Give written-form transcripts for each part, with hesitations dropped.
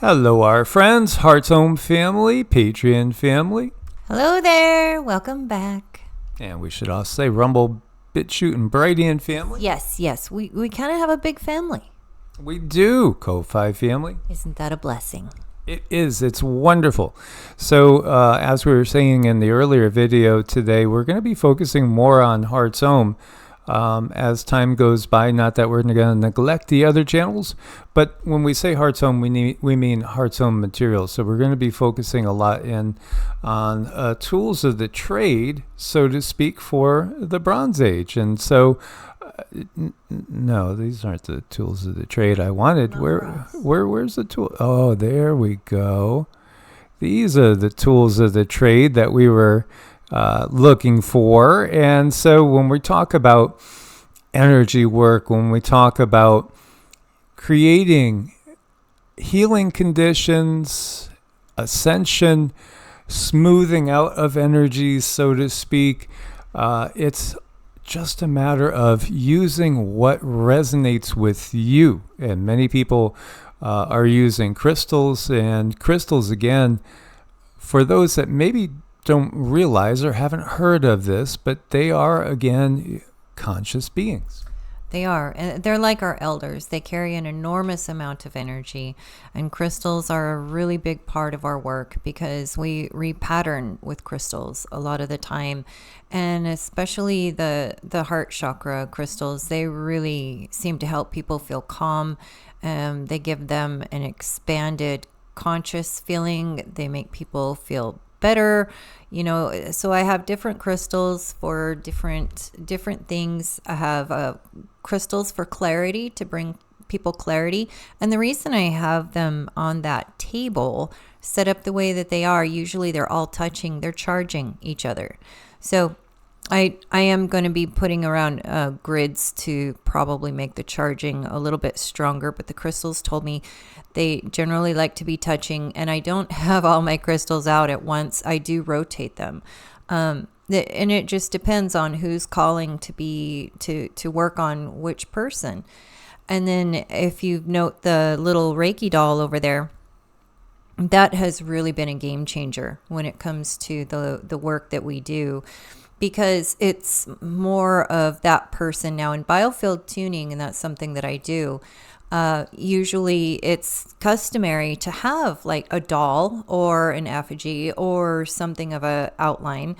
Hello, our friends, Heart's Home family, Patreon family. Hello there. Welcome back. And we should also say Rumble, BitChute, and Brightian family. Yes. We kind of have a big family. We do, Ko-Fi family. Isn't that a blessing? It is. It's wonderful. So, as we were saying in the earlier video today, we're going to be focusing more on Heart's Home as time goes by. Not that we're going to neglect the other channels, but when we say Heart's Home, we mean Heart's Home materials. So we're going to be focusing a lot on tools of the trade, so to speak, for the Bronze Age. And so, no, these aren't the tools of the trade I wanted. Where's the tool? Oh, there we go. These are the tools of the trade that we were looking for. And so when we talk about energy work, when we talk about creating healing conditions, ascension, smoothing out of energies, so to speak, it's just a matter of using what resonates with you. And many people are using crystals, and crystals, again, for those that maybe don't realize or haven't heard of this, but they are, again, conscious beings. They are. And they're like our elders. They carry an enormous amount of energy. And crystals are a really big part of our work because we repattern with crystals a lot of the time. And especially the heart chakra crystals, they really seem to help people feel calm. They give them an expanded conscious feeling. They make people feel better, so I have different crystals for different things. I have crystals for clarity, to bring people clarity, and the reason I have them on that table set up the way that they are, usually they're all touching, they're charging each other. So I am going to be putting around grids to probably make the charging a little bit stronger, but the crystals told me they generally like to be touching, and I don't have all my crystals out at once. I do rotate them. And it just depends on who's calling to work on which person. And then if you note the little Reiki doll over there, that has really been a game changer when it comes to the work that we do, because it's more of that person now in biofield tuning, and that's something that I do. Usually it's customary to have like a doll or an effigy or something of a outline.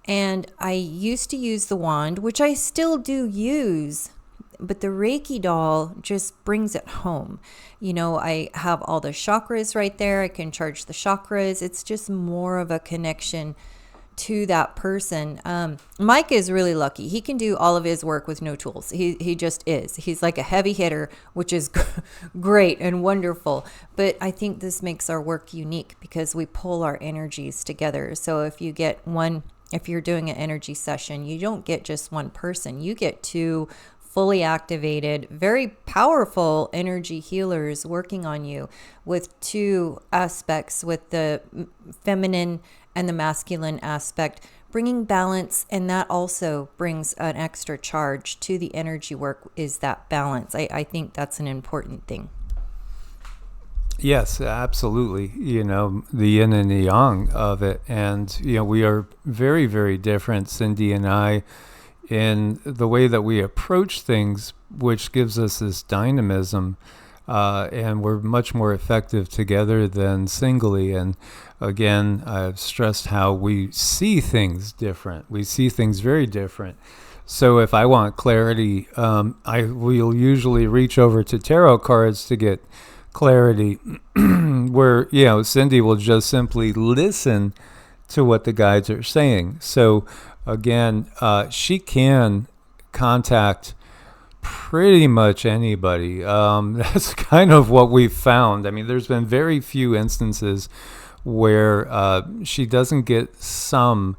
And I used to use the wand, which I still do use, but the Reiki doll just brings it home. I have all the chakras right there. I can charge the chakras. It's just more of a connection to that person. Mike is really lucky. He can do all of his work with no tools. He just is. He's like a heavy hitter, which is great and wonderful. But I think this makes our work unique because we pull our energies together. So if you're doing an energy session, you don't get just one person. You get two fully activated, very powerful energy healers working on you with two aspects, with the feminine and the masculine aspect, bringing balance. And that also brings an extra charge to the energy work, is that balance. I think that's an important thing. Yes, absolutely. The yin and the yang of it. And, we are very, very different, Cindy and I, in the way that we approach things, which gives us this dynamism. And we're much more effective together than singly. And again, I've stressed how we see things different. We see things very different. So if I want clarity, I will usually reach over to tarot cards to get clarity, where, Cindy will just simply listen to what the guides are saying. So again, she can contact pretty much anybody. That's kind of what we've found. I mean, there's been very few instances where she doesn't get some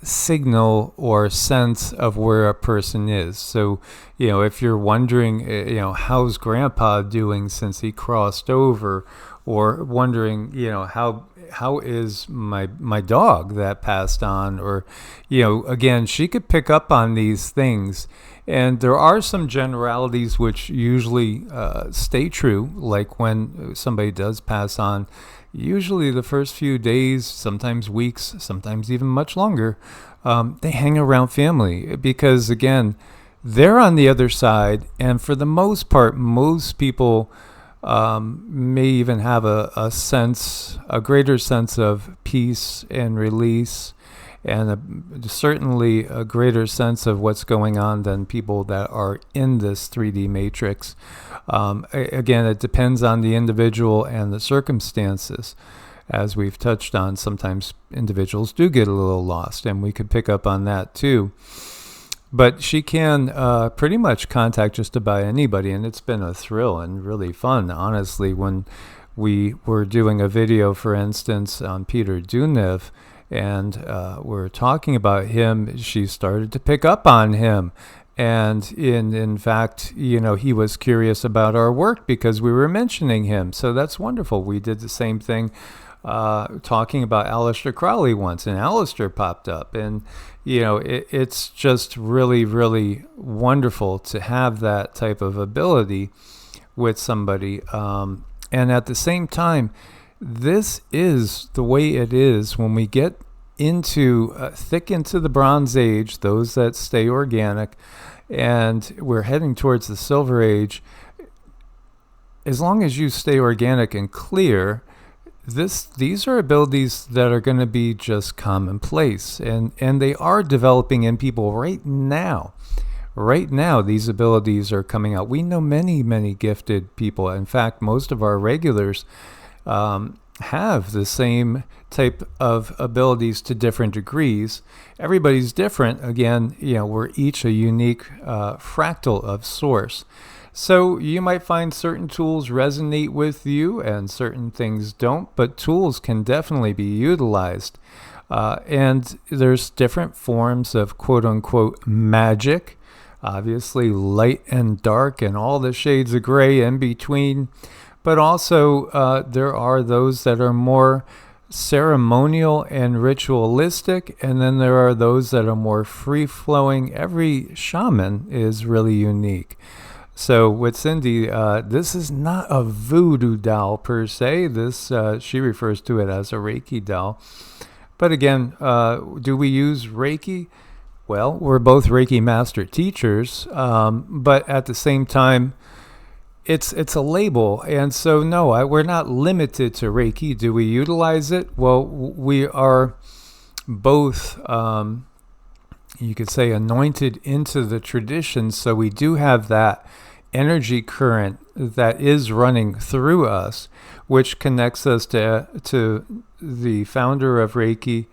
signal or sense of where a person is. So, if you're wondering, how's Grandpa doing since he crossed over, or wondering, how how is my dog that passed on? Or, again, she could pick up on these things. And there are some generalities which usually stay true, like when somebody does pass on. Usually the first few days, sometimes weeks, sometimes even much longer, they hang around family because, again, they're on the other side. And for the most part, most people may even have a greater sense of peace and release, and certainly a greater sense of what's going on than people that are in this 3D matrix. Again, it depends on the individual and the circumstances. As we've touched on, sometimes individuals do get a little lost, and we could pick up on that too. But she can pretty much contact just about anybody, and it's been a thrill and really fun, honestly. When we were doing a video, for instance, on Peter Dunev, and we're talking about him, she started to pick up on him. And in fact, he was curious about our work because we were mentioning him. So that's wonderful. We did the same thing talking about Aleister Crowley once, and Aleister popped up. And, it's just really, really wonderful to have that type of ability with somebody. And at the same time, this is the way it is when we get thick into the Bronze Age, those that stay organic, and we're heading towards the Silver Age. As long as you stay organic and clear, these are abilities that are going to be just commonplace, and they are developing in people right now. Right now, these abilities are coming out. We know many, many gifted people. In fact, most of our regulars have the same type of abilities to different degrees. Everybody's different. Again, we're each a unique fractal of source. So you might find certain tools resonate with you and certain things don't, but tools can definitely be utilized. And there's different forms of quote-unquote magic, obviously light and dark and all the shades of gray in between. But also there are those that are more ceremonial and ritualistic, and then there are those that are more free-flowing. Every shaman is really unique. So with Cindy, this is not a voodoo doll per se. This she refers to it as a Reiki doll. But again, do we use Reiki? Well, we're both Reiki master teachers, but at the same time, it's a label. And so no, we're not limited to Reiki. Do we utilize it? Well, we are both, you could say, anointed into the tradition. So we do have that energy current that is running through us, which connects us to the founder of Reiki,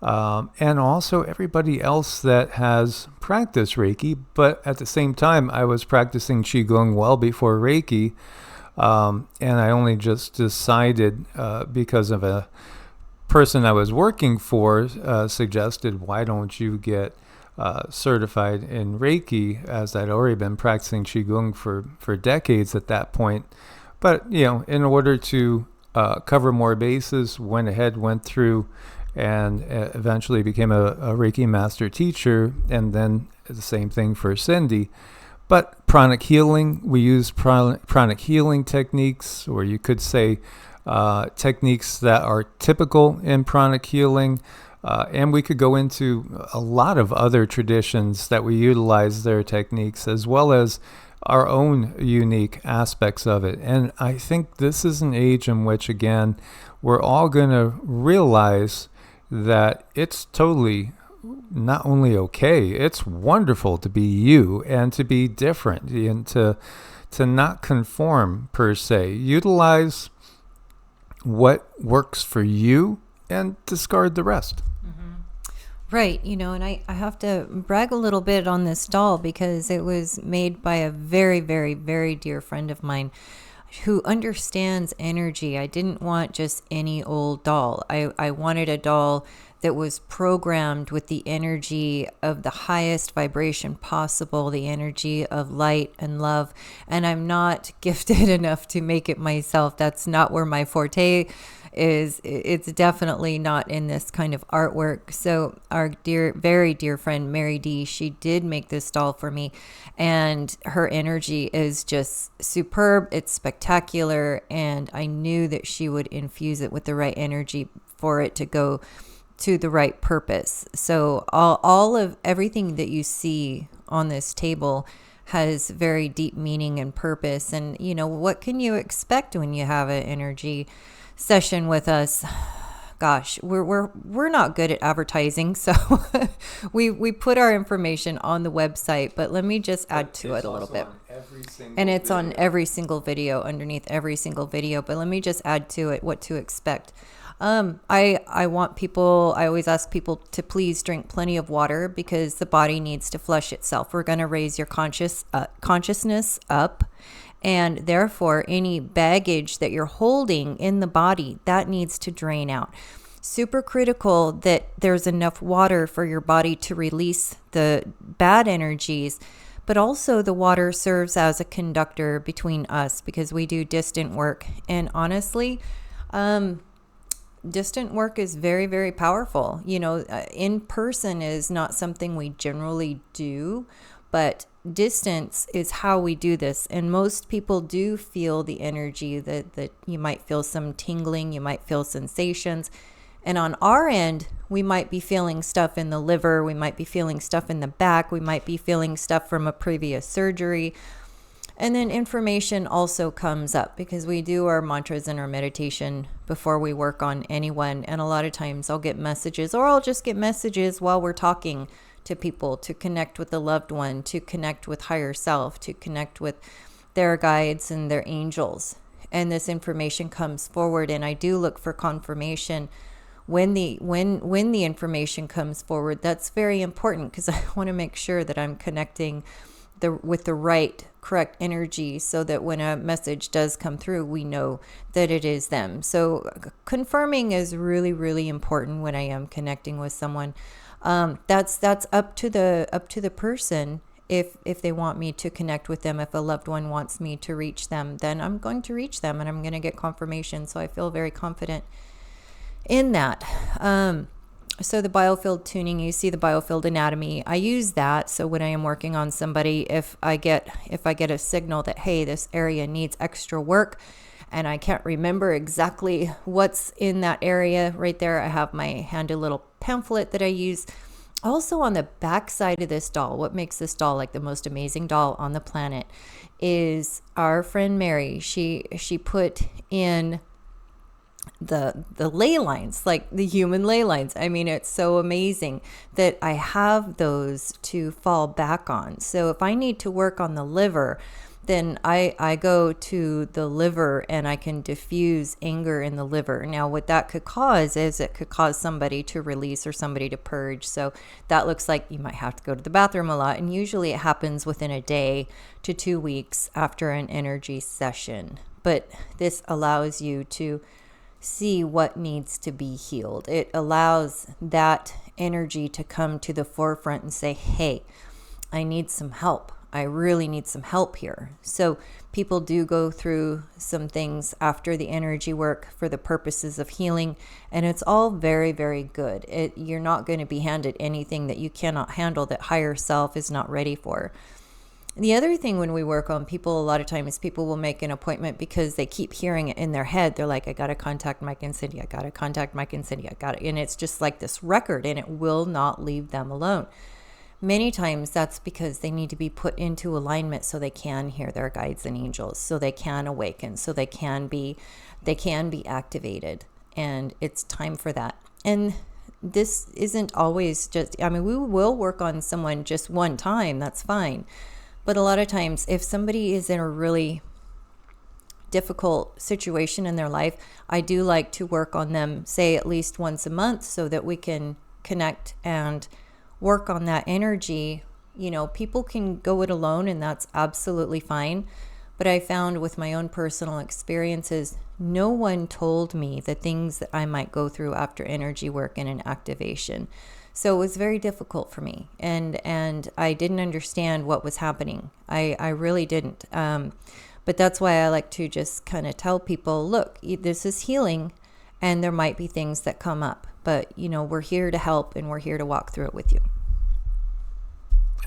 and also everybody else that has practiced Reiki. But at the same time, I was practicing Qigong well before Reiki, and I only just decided because of a person I was working for suggested, why don't you get certified in Reiki, as I'd already been practicing Qigong for decades at that point. But, in order to cover more bases, went through and eventually became a Reiki master teacher, and then the same thing for Cindy. But pranic healing, we use pranic healing techniques, or you could say techniques that are typical in pranic healing. And we could go into a lot of other traditions that we utilize their techniques, as well as our own unique aspects of it. And I think this is an age in which, again, we're all going to realize that it's totally not only okay, it's wonderful to be you and to be different and to not conform per se. Utilize what works for you and discard the rest. Right. And I have to brag a little bit on this doll because it was made by a very, very, very dear friend of mine who understands energy. I didn't want just any old doll. I wanted a doll that was programmed with the energy of the highest vibration possible, the energy of light and love. And I'm not gifted enough to make it myself. That's not where my forte is. It's definitely not in this kind of artwork. So our dear, very dear friend, Mary D, she did make this doll for me. And her energy is just superb. It's spectacular. And I knew that she would infuse it with the right energy for it to go to the right purpose. So all of everything that you see on this table has very deep meaning and purpose. And, you know, what can you expect when you have an energy session with us? Gosh, we're not good at advertising, so we put our information on the website, but let me just add to it a little bit. And it's on every single video, underneath every single video, but let me just add to it what to expect. I want people, I always ask people to please drink plenty of water because the body needs to flush itself. We're going to raise your consciousness up. And therefore, any baggage that you're holding in the body, that needs to drain out. Super critical that there's enough water for your body to release the bad energies, but also the water serves as a conductor between us because we do distant work. And honestly, distant work is very, very powerful. You know, in person is not something we generally do, but distance is how we do this. And most people do feel the energy that you might feel some tingling, you might feel sensations. And on our end, we might be feeling stuff in the liver, we might be feeling stuff in the back, we might be feeling stuff from a previous surgery. And then information also comes up because we do our mantras and our meditation before we work on anyone. And a lot of times I'll get messages, or I'll just get messages while we're talking to people, to connect with the loved one, to connect with higher self, to connect with their guides and their angels. And this information comes forward, and I do look for confirmation when the information comes forward. That's very important because I want to make sure that I'm connecting with the right, correct energy so that when a message does come through, we know that it is them. So confirming is really, really important when I am connecting with someone. That's up to the person. If they want me to connect with them, if a loved one wants me to reach them, then I'm going to reach them and I'm going to get confirmation. So I feel very confident in that. So the biofield tuning, you see the biofield anatomy. I use that. So when I am working on somebody, if I get a signal that, hey, this area needs extra work, and I can't remember exactly what's in that area right there, I have my handy little pamphlet that I use. Also on the back side of this doll, what makes this doll like the most amazing doll on the planet is our friend Mary. She put in the ley lines, like the human ley lines. I mean, it's so amazing that I have those to fall back on. So if I need to work on the liver, then I go to the liver and I can diffuse anger in the liver. Now, what that could cause is it could cause somebody to release or somebody to purge. So that looks like you might have to go to the bathroom a lot. And usually it happens within a day to 2 weeks after an energy session. But this allows you to see what needs to be healed. It allows that energy to come to the forefront and say, hey, I need some help. I really need some help here. So people do go through some things after the energy work for the purposes of healing, and it's all very, very good. You're not going to be handed anything that you cannot handle, that higher self is not ready for. The other thing when we work on people, a lot of times people will make an appointment because they keep hearing it in their head. They're like, I got to contact Mike and Cindy. I got to contact Mike and Cindy. I got it. And it's just like this record, and it will not leave them alone. Many times that's because they need to be put into alignment so they can hear their guides and angels, so they can awaken, so they can be activated. And it's time for that. And this isn't always just, I mean, we will work on someone just one time. That's fine. But a lot of times, if somebody is in a really difficult situation in their life, I do like to work on them, say, at least once a month so that we can connect and work on that energy. You know, people can go it alone, and that's absolutely fine. But I found with my own personal experiences, no one told me the things that I might go through after energy work and an activation. So it was very difficult for me, and I didn't understand what was happening. I really didn't. But that's why I like to just kind of tell people, look, this is healing, and there might be things that come up, but we're here to help, and we're here to walk through it with you.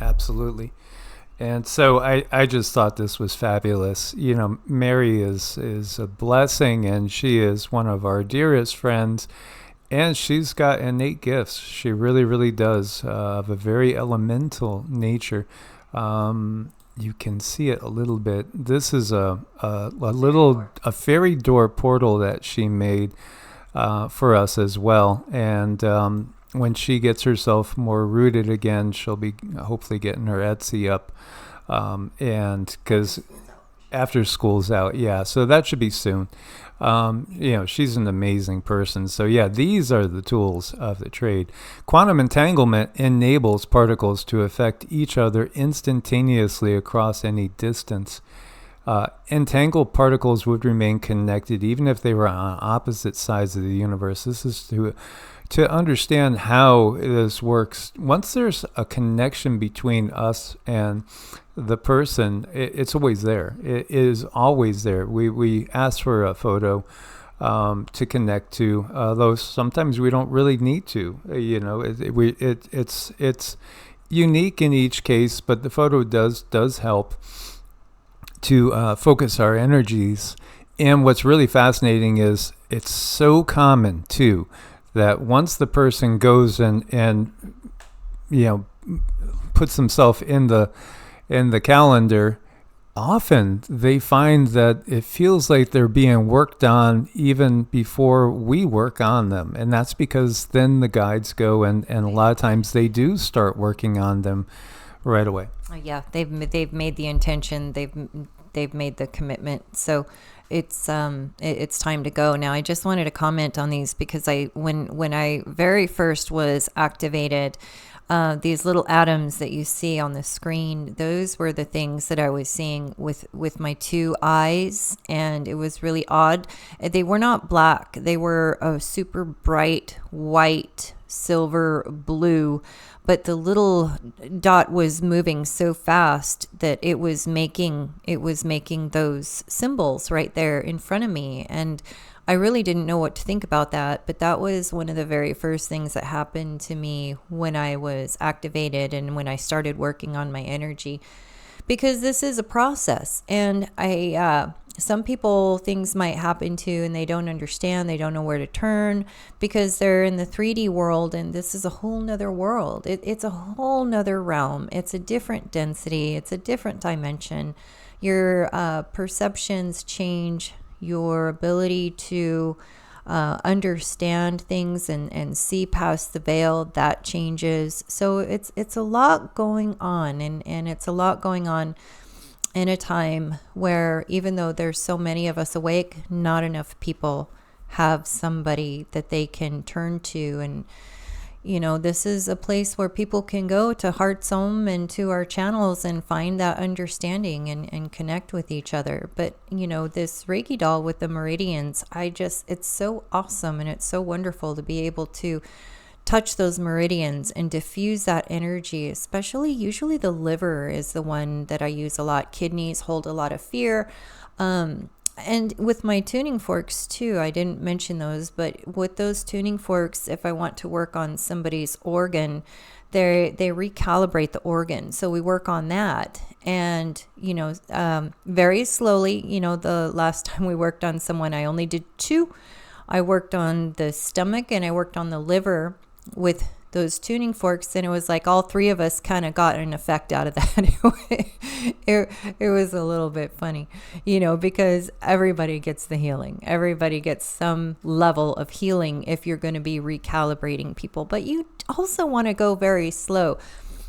Absolutely. And so I just thought this was fabulous. Mary is a blessing, and she is one of our dearest friends, and she's got innate gifts. She really, really does, of a very elemental nature. You can see it a little bit. This is a fairy door portal that she made for us as well. And when she gets herself more rooted again, she'll be hopefully getting her Etsy up. And because after school's out, so that should be soon. She's an amazing person. So these are the tools of the trade. Quantum entanglement enables particles to affect each other instantaneously across any distance. Entangled particles would remain connected even if they were on opposite sides of the universe. This is to understand how this works. Once there's a connection between us and the person, it's always there. It is always there. We ask for a photo to connect to, though sometimes we don't really need to. It's unique in each case, but the photo does help to focus our energies. And what's really fascinating is it's so common too that once the person goes and puts themselves in the calendar, often they find that it feels like they're being worked on even before we work on them. And that's because then the guides go and a lot of times they do start working on them right away. Yeah, they've made the intention, they've made the commitment. So it's time to go. Now, I just wanted to comment on these because when I very first was activated, these little atoms that you see on the screen, those were the things that I was seeing with my two eyes, and it was really odd. They were not black. They were a super bright white, silver, blue, but the little dot was moving so fast that it was making those symbols right there in front of me. And I really didn't know what to think about that, but that was one of the very first things that happened to me when I was activated and when I started working on my energy, because this is a process. And some people, things might happen to and they don't understand, they don't know where to turn because they're in the 3D world, and this is a whole nother world. It's a whole nother realm. It's a different density. It's a different dimension. Your perceptions change. Your ability to understand things and see past the veil, that changes. So it's a lot going on, and it's a lot going on in a time where even though there's so many of us awake, not enough people have somebody that they can turn to. And this is a place where people can go to HEEARTS and to our channels and find that understanding and connect with each other. But, this Reiki doll with the meridians, it's so awesome, and it's so wonderful to be able to touch those meridians and diffuse that energy, especially usually the liver is the one that I use a lot. Kidneys hold a lot of fear. And with my tuning forks too, I didn't mention those, but with those tuning forks, if I want to work on somebody's organ, they recalibrate the organ. So we work on that. And, very slowly, the last time we worked on someone, I only did 2. I worked on the stomach and I worked on the liver with those tuning forks, and it was like all 3 of us kind of got an effect out of that. It was a little bit funny, because everybody gets the healing. Everybody gets some level of healing if you're going to be recalibrating people, but you also want to go very slow.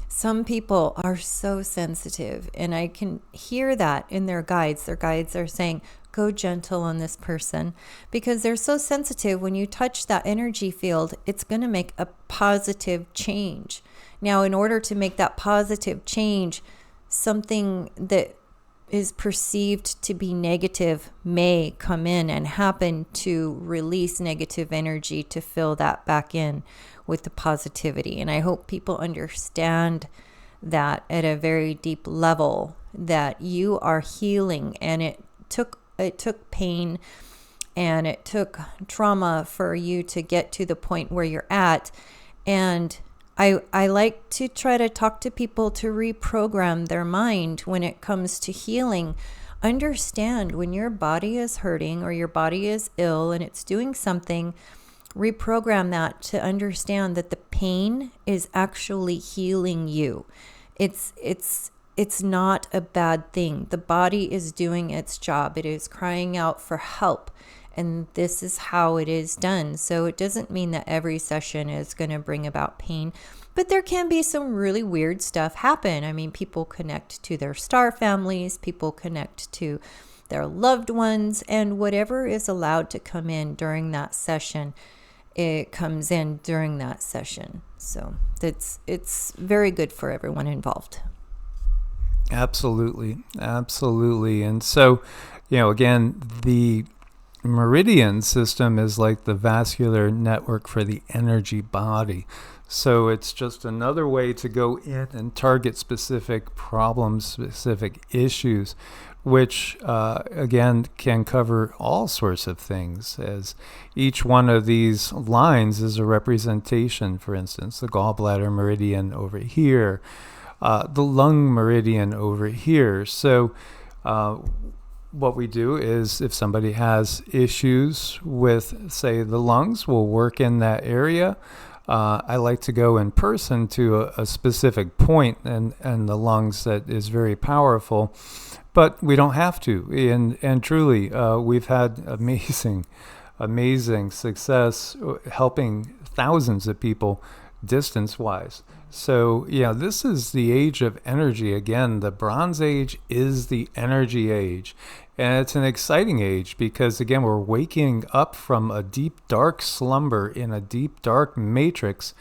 Some people are so sensitive, and I can hear that in their guides. Their guides are saying, go gentle on this person, because they're so sensitive. When you touch that energy field, it's going to make a positive change. Now, in order to make that positive change, something that is perceived to be negative may come in and happen to release negative energy to fill that back in with the positivity. And I hope people understand that at a very deep level, that you are healing, and it took pain and it took trauma for you to get to the point where you're at. And I like to try to talk to people to reprogram their mind when it comes to healing. Understand when your body is hurting or your body is ill and it's doing something, reprogram that to understand that the pain is actually healing you. It's not a bad thing. The body is doing its job. It is crying out for help. And this is how it is done. So it doesn't mean that every session is going to bring about pain, but there can be some really weird stuff happen. I mean, people connect to their star families, people connect to their loved ones, and whatever is allowed to come in during that session, it comes in during that session. So it's very good for everyone involved. Absolutely. And so, again, the meridian system is like the vascular network for the energy body. So it's just another way to go in and target specific problems, specific issues, which again can cover all sorts of things, as each one of these lines is a representation. For instance, the gallbladder meridian over here, the lung meridian over here. So what we do is, if somebody has issues with, say, the lungs, we'll work in that area. I like to go in person to a specific point and the lungs that is very powerful, but we don't have to. And truly, we've had amazing success helping thousands of people distance-wise. So, this is the age of energy. Again, the Bronze Age is the energy age. And it's an exciting age because, again, we're waking up from a deep, dark slumber in a deep, dark matrix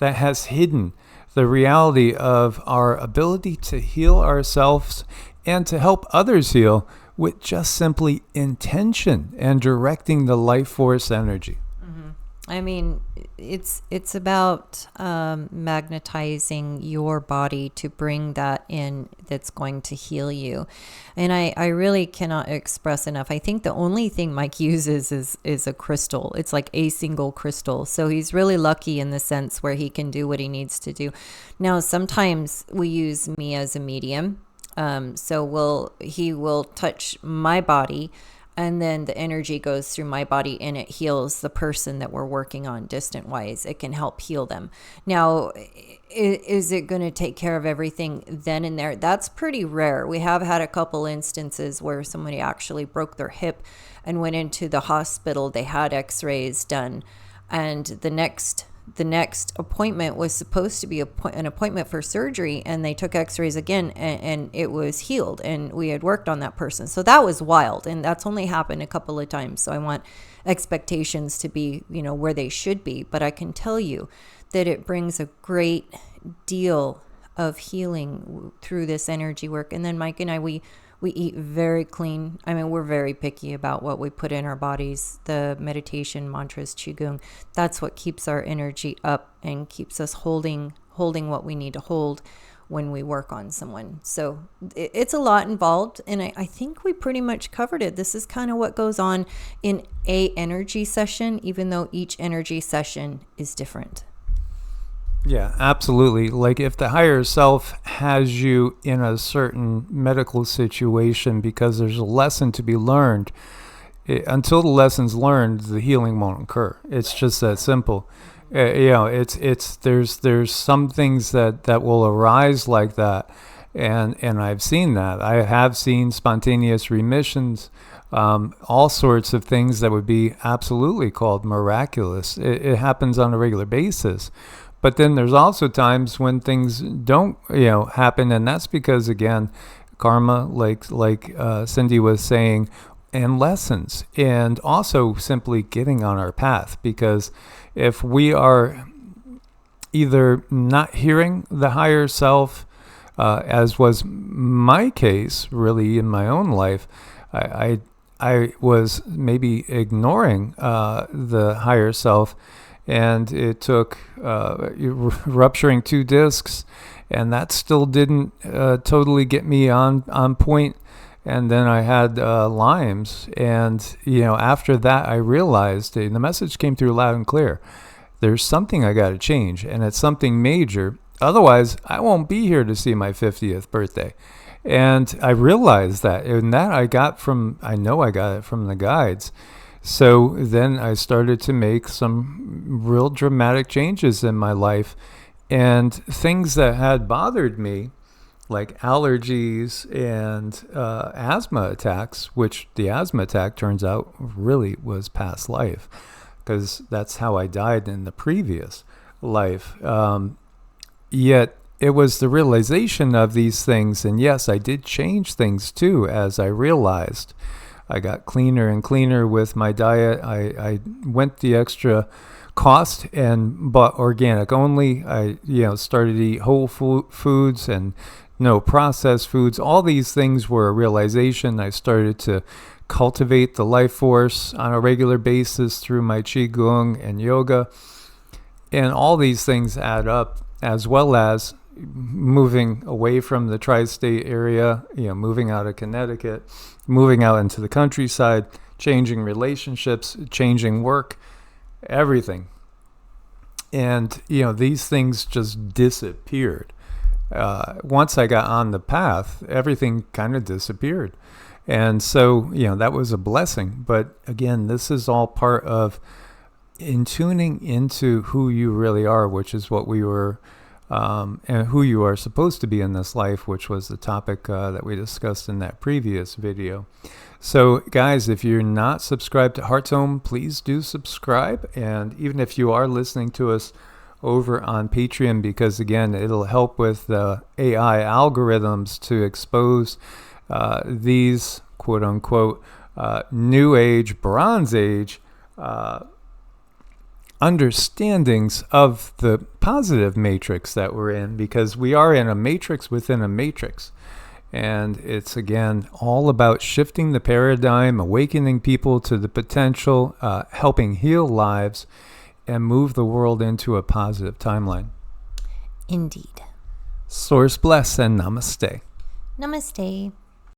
that has hidden the reality of our ability to heal ourselves and to help others heal with just simply intention and directing the life force energy. I mean, it's about magnetizing your body to bring that in that's going to heal you. And I really cannot express enough. I think the only thing Mike uses is a crystal. It's like a single crystal. So he's really lucky in the sense where he can do what he needs to do. Now, sometimes we use me as a medium. So he will touch my body, and then the energy goes through my body and it heals the person that we're working on distant wise. It can help heal them. Now, is it going to take care of everything then and there? That's pretty rare. We have had a couple instances where somebody actually broke their hip and went into the hospital. They had x-rays done, and the next appointment was supposed to be an appointment for surgery, and they took x-rays again, and it was healed, and we had worked on that person. So that was wild, and that's only happened a couple of times. So I want expectations to be, where they should be. But I can tell you that it brings a great deal of healing through this energy work. And then Mike and I, we eat very clean. I mean, we're very picky about what we put in our bodies. The meditation, mantras, Qigong, that's what keeps our energy up and keeps us holding what we need to hold when we work on someone. So it's a lot involved, and I think we pretty much covered it. This is kind of what goes on in a energy session, even though each energy session is different. Yeah, absolutely. Like if the higher self has you in a certain medical situation because there's a lesson to be learned, until the lesson's learned, the healing won't occur. It's just that simple. There's some things that will arise like that, and I've seen that. I have seen spontaneous remissions, all sorts of things that would be absolutely called miraculous. It happens on a regular basis. But then there's also times when things don't, happen, and that's because, again, karma, like Cindy was saying, and lessons, and also simply getting on our path. Because if we are either not hearing the higher self, as was my case, really, in my own life. I was maybe ignoring the higher self, and it took rupturing 2 discs, and that still didn't totally get me on point. And then I had Lyme's, and after that I realized, and the message came through loud and clear, there's something I got to change, and it's something major. Otherwise, I won't be here to see my 50th birthday. And I realized that, and that I got it from the guides. So then I started to make some real dramatic changes in my life, and things that had bothered me, like allergies and asthma attacks, which the asthma attack turns out really was past life, because that's how I died in the previous life. Yet it was the realization of these things, and yes, I did change things too as I realized. I got cleaner and cleaner with my diet. I went the extra cost and bought organic only. I started to eat whole foods and no processed foods. All these things were a realization. I started to cultivate the life force on a regular basis through my Qigong and yoga. And all these things add up, as well as moving away from the tri-state area, moving out of Connecticut, moving out into the countryside, changing relationships, changing work, everything. And, these things just disappeared. Once I got on the path, everything kind of disappeared. And so, that was a blessing. But again, this is all part of in tuning into who you really are, which is what we were, and who you are supposed to be in this life, which was the topic that we discussed in that previous video. So guys, if you're not subscribed to HeartSome, please do subscribe. And even if you are listening to us over on Patreon, because again, it'll help with the AI algorithms to expose these quote unquote new age, Bronze Age understandings of the positive matrix that we're in, because we are in a matrix within a matrix. And it's, again, all about shifting the paradigm, awakening people to the potential, helping heal lives, and move the world into a positive timeline. Indeed. Source bless and namaste. Namaste.